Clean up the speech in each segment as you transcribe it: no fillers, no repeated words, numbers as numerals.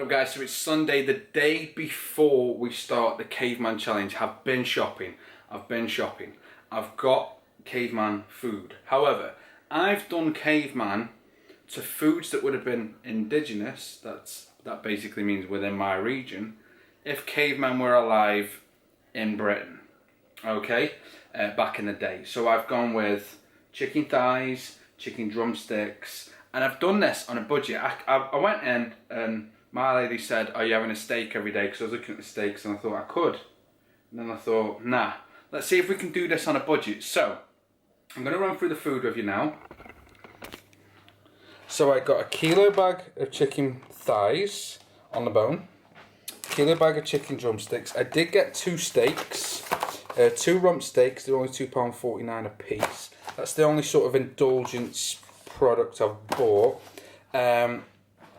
Right guys, so it's Sunday, the day before we start the Caveman challenge. I've been shopping. I've got Caveman food. However, I've done Caveman to foods that would have been indigenous, that basically means within my region, if Caveman were alive in Britain, okay, back in the day. So I've gone with chicken thighs, chicken drumsticks, and I've done this on a budget. I went in and my lady said, are you having a steak every day? Because I was looking at the steaks and I thought I could. And then I thought, nah, let's see if we can do this on a budget. So, I'm going to run through the food with you now. So I got a kilo bag of chicken thighs on the bone. Kilo bag of chicken drumsticks. I did get 2 steaks. 2 rump steaks, they're only £2.49 a piece. That's the only sort of indulgence product I've bought.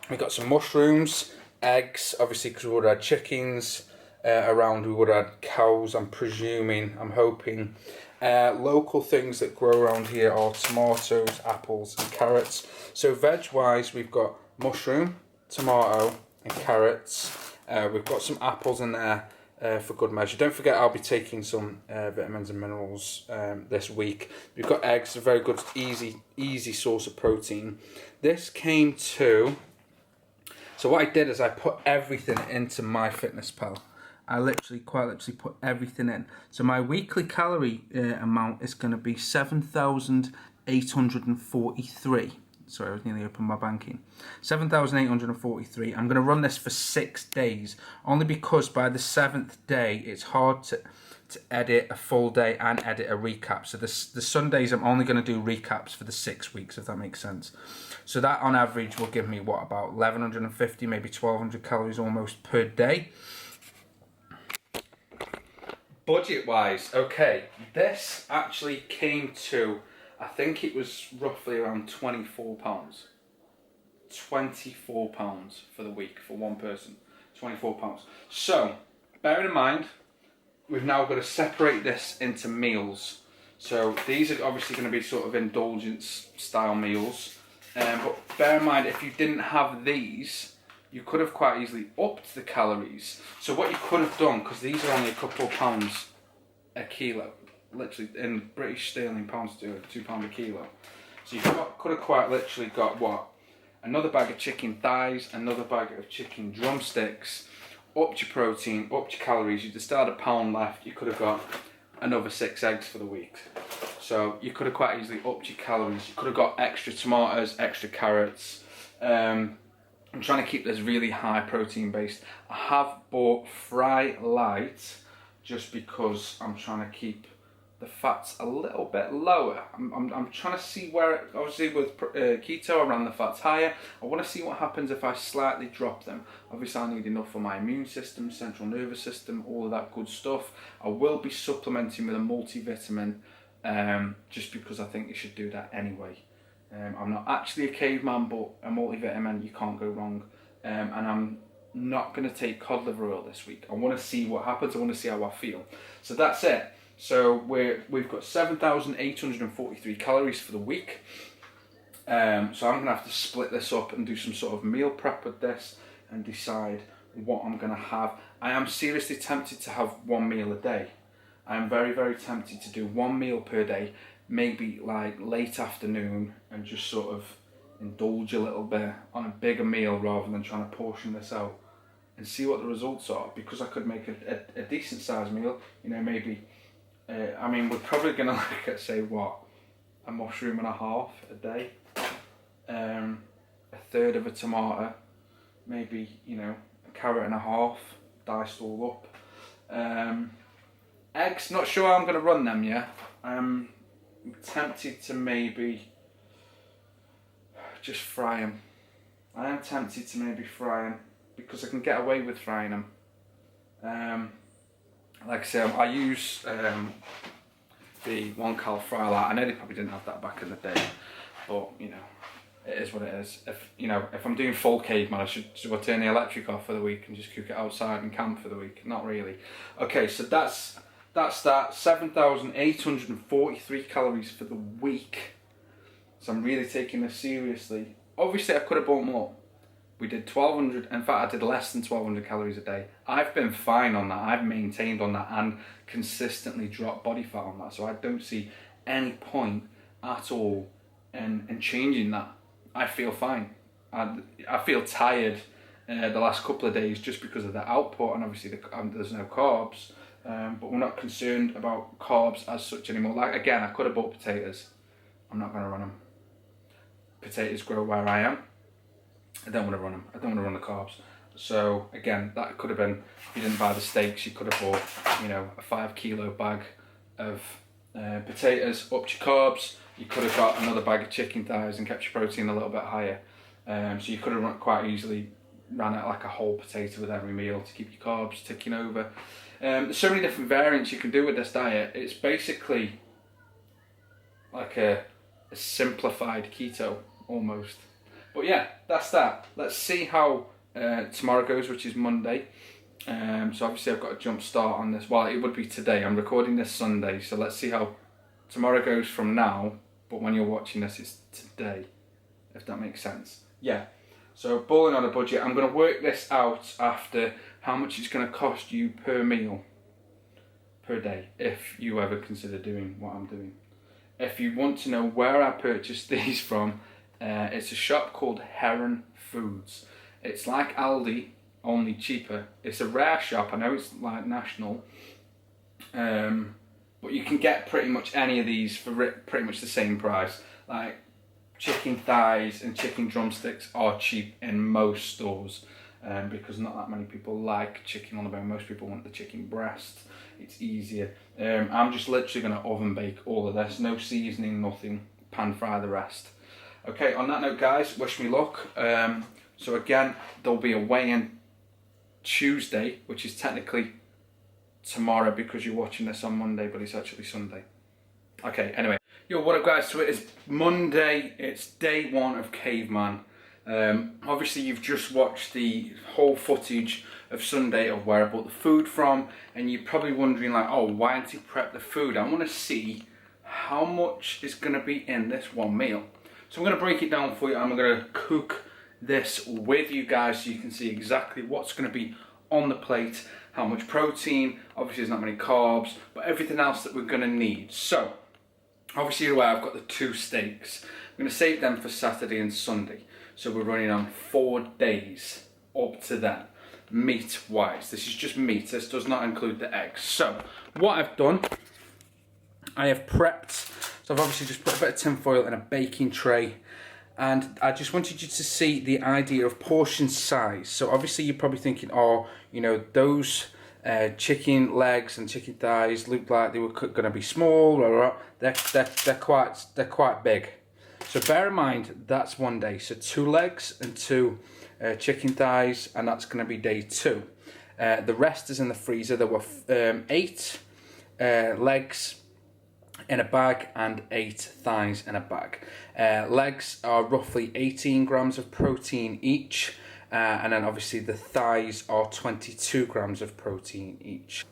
We got some mushrooms, eggs, obviously because we would have had chickens around, we would have had cows, I'm hoping. Local things that grow around here are tomatoes, apples and carrots. So veg-wise, we've got mushroom, tomato and carrots. We've got some apples in there for good measure. Don't forget I'll be taking some vitamins and minerals this week. We've got eggs, a very good, easy source of protein. This came to... So what I did is I put everything into MyFitnessPal. I quite literally put everything in. So my weekly calorie amount is going to be 7,843. Sorry, I was nearly open my banking. 7,843. I'm going to run this for 6 days, only because by the 7th day it's hard to edit a full day and edit a recap. So the Sundays I'm only going to do recaps for the 6 weeks, if that makes sense. So that on average will give me what, about 1,150, maybe 1,200 calories almost per day. Budget wise, okay, this actually came to, I think it was roughly around £24. £24 for the week for one person. £24. So, bearing in mind, we've now got to separate this into meals. So these are obviously going to be sort of indulgence style meals. But bear in mind, if you didn't have these, you could have quite easily upped the calories. So what you could have done, because these are only a couple of pounds a kilo, literally in British sterling pounds to £2 a kilo. So you could have quite literally got what? Another bag of chicken thighs, another bag of chicken drumsticks, upped your protein, upped your calories. You'd have still had £1 left. You could have got another 6 eggs for the week. So you could have quite easily upped your calories. You could have got extra tomatoes, extra carrots. I'm trying to keep this really high protein based. I have bought Fry Light just because I'm trying to keep the fats a little bit lower. I'm trying to see where, obviously with keto I ran the fats higher. I want to see what happens if I slightly drop them. Obviously I need enough for my immune system, central nervous system, all of that good stuff. I will be supplementing with a multivitamin just because I think you should do that anyway. I'm not actually a caveman, but a multivitamin, you can't go wrong. And I'm not going to take cod liver oil this week. I want to see what happens. I want to see how I feel. So that's it. So we've got 7,843 calories for the week. So I'm going to have to split this up and do some sort of meal prep with this and decide what I'm going to have. I am seriously tempted to have 1 meal a day. I am very, very tempted to do 1 meal per day, maybe like late afternoon, and just sort of indulge a little bit on a bigger meal rather than trying to portion this out and see what the results are, because I could make a decent sized meal, you know, maybe, I mean, we're probably going to look at, say, what, a mushroom and a half a day, a third of a tomato, maybe, you know, a carrot and a half, diced all up, eggs, not sure how I'm going to run them yet. I'm tempted to maybe just fry them. I am tempted to maybe fry them because I can get away with frying them. Like I say, I use the 1 cal fry light. I know they probably didn't have that back in the day, but you know, it is what it is. If I'm doing full caveman, should I turn the electric off for the week and just cook it outside and camp for the week? Not really. Okay, so that's that. 7,843 calories for the week. So I'm really taking this seriously. Obviously I could have bought more. We did 1200, in fact I did less than 1200 calories a day. I've been fine on that, I've maintained on that and consistently dropped body fat on that, so I don't see any point at all in changing that. I feel fine. I feel tired the last couple of days just because of the output, and obviously there's no carbs, but we're not concerned about carbs as such anymore. Like again, I could have bought potatoes. I'm not going to run them. Potatoes grow where I am. I don't want to run them. I don't want to run the carbs. So again, that could have been, if you didn't buy the steaks, you could have bought, you know, a 5 kilo bag of potatoes, upped your carbs. You could have got another bag of chicken thighs and kept your protein a little bit higher. So you could have quite easily ran out like a whole potato with every meal to keep your carbs ticking over. There's so many different variants you can do with this diet. It's basically like a simplified keto almost. But yeah, that's that. Let's see how tomorrow goes, which is Monday. So obviously I've got a jump start on this. Well, it would be today. I'm recording this Sunday, so let's see how tomorrow goes from now. But when you're watching this, it's today, if that makes sense. Yeah. So balling on a budget. I'm going to work this out after how much it's going to cost you per meal, per day, if you ever consider doing what I'm doing. If you want to know where I purchased these from, it's a shop called Heron Foods. It's like Aldi, only cheaper. It's a rare shop. I know it's like national, but you can get pretty much any of these for pretty much the same price. Like chicken thighs and chicken drumsticks are cheap in most stores, because not that many people like chicken on the bone. Most people want the chicken breast. It's easier. I'm just literally going to oven bake all of this. No seasoning, nothing. Pan fry the rest. Okay, on that note guys, wish me luck. So again, there'll be a weigh-in Tuesday, which is technically tomorrow because you're watching this on Monday, but it's actually Sunday. Okay, anyway. Yo, what up guys? So it is Monday, it's day 1 of Caveman. Obviously you've just watched the whole footage of Sunday of where I bought the food from, and you're probably wondering like, oh, why didn't he prep the food? I want to see how much is going to be in this one meal. So I'm going to break it down for you. I'm going to cook this with you guys so you can see exactly what's going to be on the plate, how much protein, obviously there's not many carbs, but everything else that we're going to need. So obviously you're aware I've got the 2 steaks. I'm going to save them for Saturday and Sunday. So we're running on 4 days up to then, meat wise. This is just meat, this does not include the eggs. So what I've done, I have prepped, so I've obviously just put a bit of tin foil in a baking tray, and I just wanted you to see the idea of portion size. So obviously you're probably thinking, oh, you know, those chicken legs and chicken thighs looked like they were going to be small, or they're quite big. So bear in mind that's one day. So 2 legs and 2 chicken thighs, and that's going to be day 2. The rest is in the freezer. There were 8 legs in a bag and 8 thighs in a bag. Legs are roughly 18 grams of protein each. And then obviously the thighs are 22 grams of protein each.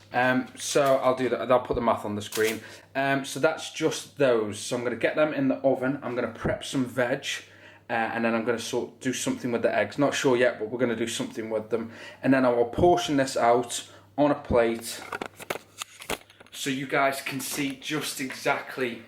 So I'll do that, I'll put the math on the screen. So that's just those. So I'm going to get them in the oven, I'm going to prep some veg, and then I'm going to do something with the eggs. Not sure yet, but we're going to do something with them. And then I will portion this out on a plate so you guys can see just exactly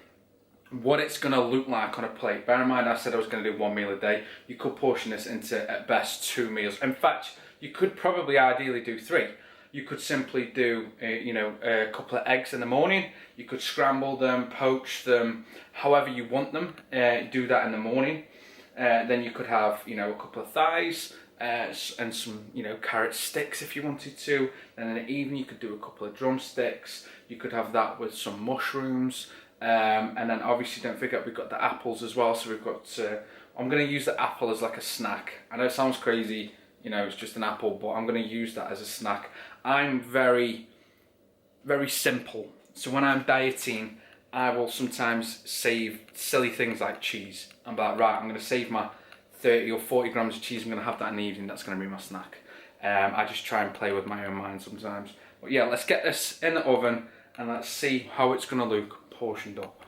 what it's going to look like on a plate. Bear in mind I said I was going to do 1 meal a day. You could portion this into at best 2 meals. In fact, you could probably ideally do 3. You could simply do a couple of eggs in the morning. You could scramble them, poach them, however you want them. Do that in the morning. Then you could have a couple of thighs and some carrot sticks if you wanted to. And in the evening you could do a couple of drumsticks. You could have that with some mushrooms. And then obviously don't forget we've got the apples as well. So we've got, I'm going to use the apple as like a snack. I know it sounds crazy, it's just an apple, but I'm going to use that as a snack. I'm very, very simple. So when I'm dieting, I will sometimes save silly things like cheese. I'm like, right, I'm going to save my 30 or 40 grams of cheese. I'm going to have that in the evening. That's going to be my snack. I just try and play with my own mind sometimes. But yeah, let's get this in the oven and let's see how it's going to look portioned up.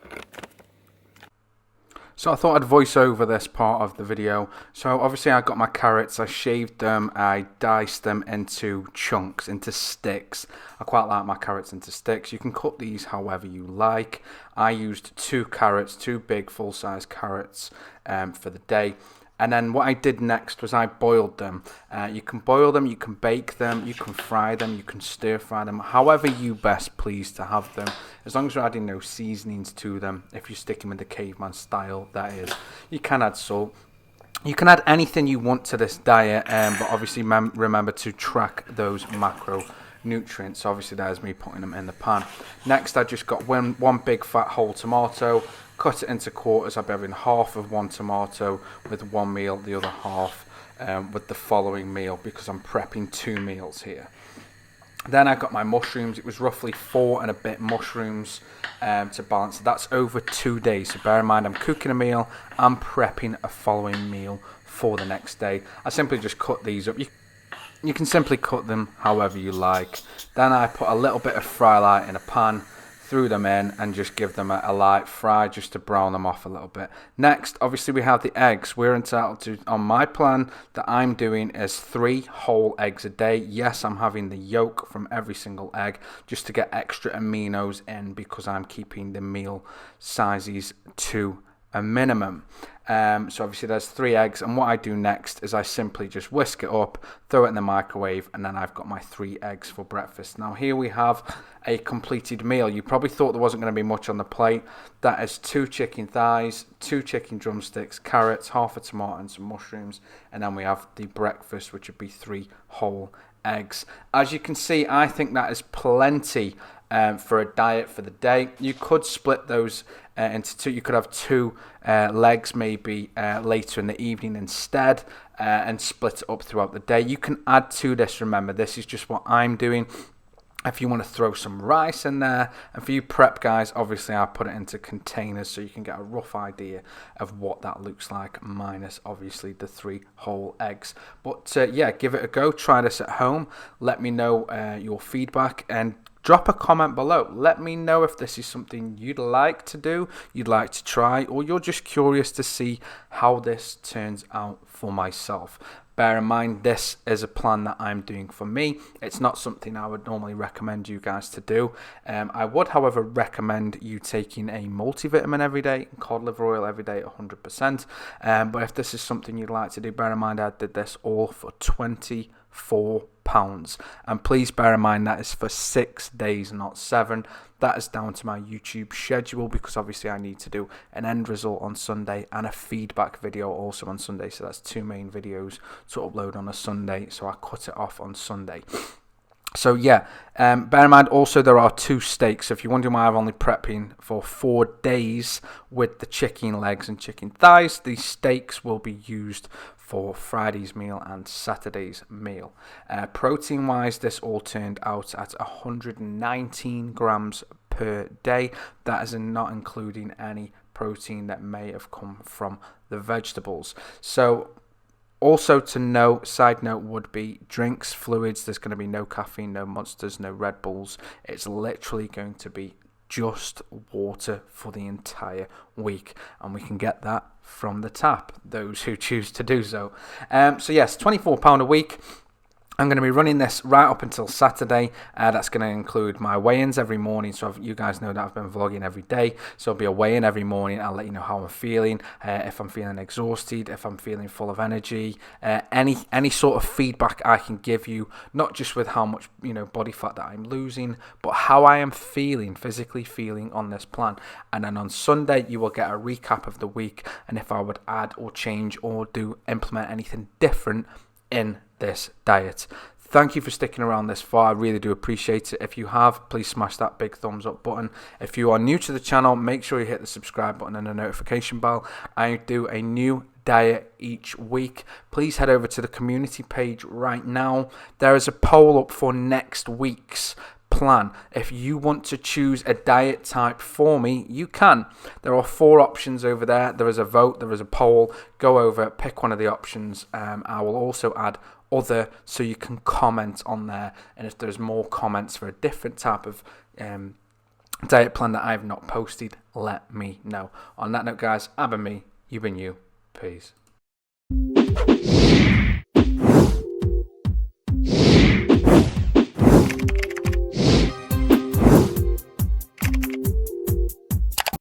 So I thought I'd voice over this part of the video. So obviously I got my carrots, I shaved them, I diced them into chunks, into sticks. I quite like my carrots into sticks. You can cut these however you like. I used 2 carrots, 2 big full-size carrots for the day. And then what I did next was I boiled them. You can boil them, you can bake them, you can fry them, you can stir fry them, however you best please to have them. As long as you're adding no seasonings to them, if you're sticking with the caveman style, that is. You can add salt. You can add anything you want to this diet, but obviously remember to track those macronutrients. So obviously there's me putting them in the pan. Next I just got one big fat whole tomato. Cut it into quarters. I'll be having half of one tomato with one meal, the other half with the following meal, because I'm prepping 2 meals here. Then I got my mushrooms. It was roughly 4 and a bit mushrooms to balance. That's over 2 days. So bear in mind, I'm cooking a meal. I'm prepping a following meal for the next day. I simply just cut these up. You can simply cut them however you like. Then I put a little bit of fry light in a pan, threw them in and just give them a light fry just to brown them off a little bit. Next, obviously we have the eggs. We're entitled to, on my plan that I'm doing, is 3 whole eggs a day. Yes, I'm having the yolk from every single egg just to get extra aminos in, because I'm keeping the meal sizes to a minimum. So obviously there's 3 eggs, and what I do next is I simply just whisk it up, throw it in the microwave, and then I've got my 3 eggs for breakfast. Now here we have a completed meal. You probably thought there wasn't going to be much on the plate. That is 2 chicken thighs, 2 chicken drumsticks, carrots, half a tomato and some mushrooms, and then we have the breakfast, which would be 3 whole eggs. As you can see, I think that is plenty for a diet for the day. You could split those into 2. You could have 2 legs maybe later in the evening instead, and split it up throughout the day. You can add to this. Remember, this is just what I'm doing. If you want to throw some rice in there, and for you prep guys, obviously I put it into containers so you can get a rough idea of what that looks like, minus obviously the 3 whole eggs. But yeah, give it a go. Try this at home. Let me know your feedback, and drop a comment below. Let me know if this is something you'd like to do, you'd like to try, or you're just curious to see how this turns out for myself. Bear in mind, this is a plan that I'm doing for me. It's not something I would normally recommend you guys to do. I would, however, recommend you taking a multivitamin every day, cod liver oil every day, 100%. But if this is something you'd like to do, bear in mind I did this all for £24. And please bear in mind that is for 6 days, not 7. That is down to my YouTube schedule, because obviously I need to do an end result on Sunday and a feedback video also on Sunday. So that's 2 main videos to upload on a Sunday. So I cut it off on Sunday. So yeah, bear in mind also there are 2 steaks. So if you're wondering why I'm only prepping for 4 days with the chicken legs and chicken thighs, these steaks will be used for Friday's meal and Saturday's meal. Protein wise, this all turned out at 119 grams per day. That is not including any protein that may have come from the vegetables. So also to note, side note would be drinks, fluids. There's going to be no caffeine, no Monsters, no Red Bulls. It's literally going to be just water for the entire week, and we can get that from the tap, those who choose to do so. So yes, £24 a week. I'm going to be running this right up until Saturday. That's going to include my weigh-ins every morning. So you guys know that I've been vlogging every day. So it'll be a weigh-in every morning. I'll let you know how I'm feeling, if I'm feeling exhausted, if I'm feeling full of energy, any sort of feedback I can give you, not just with how much body fat that I'm losing, but how I am feeling, physically feeling on this plan. And then on Sunday, you will get a recap of the week, and if I would add or change or implement anything different in this diet. Thank you for sticking around this far. I really do appreciate it. If you have, please smash that big thumbs up button. If you are new to the channel, make sure you hit the subscribe button and the notification bell. I do a new diet each week. Please head over to the community page right now. There is a poll up for next week's plan. If you want to choose a diet type for me, you can. There are 4 options over there. There is a vote, there is a poll. Go over, pick one of the options. I will also add other, so you can comment on there, and if there's more comments for a different type of diet plan that I've not posted, let me know. On that note guys, I've been me, You been you. Peace.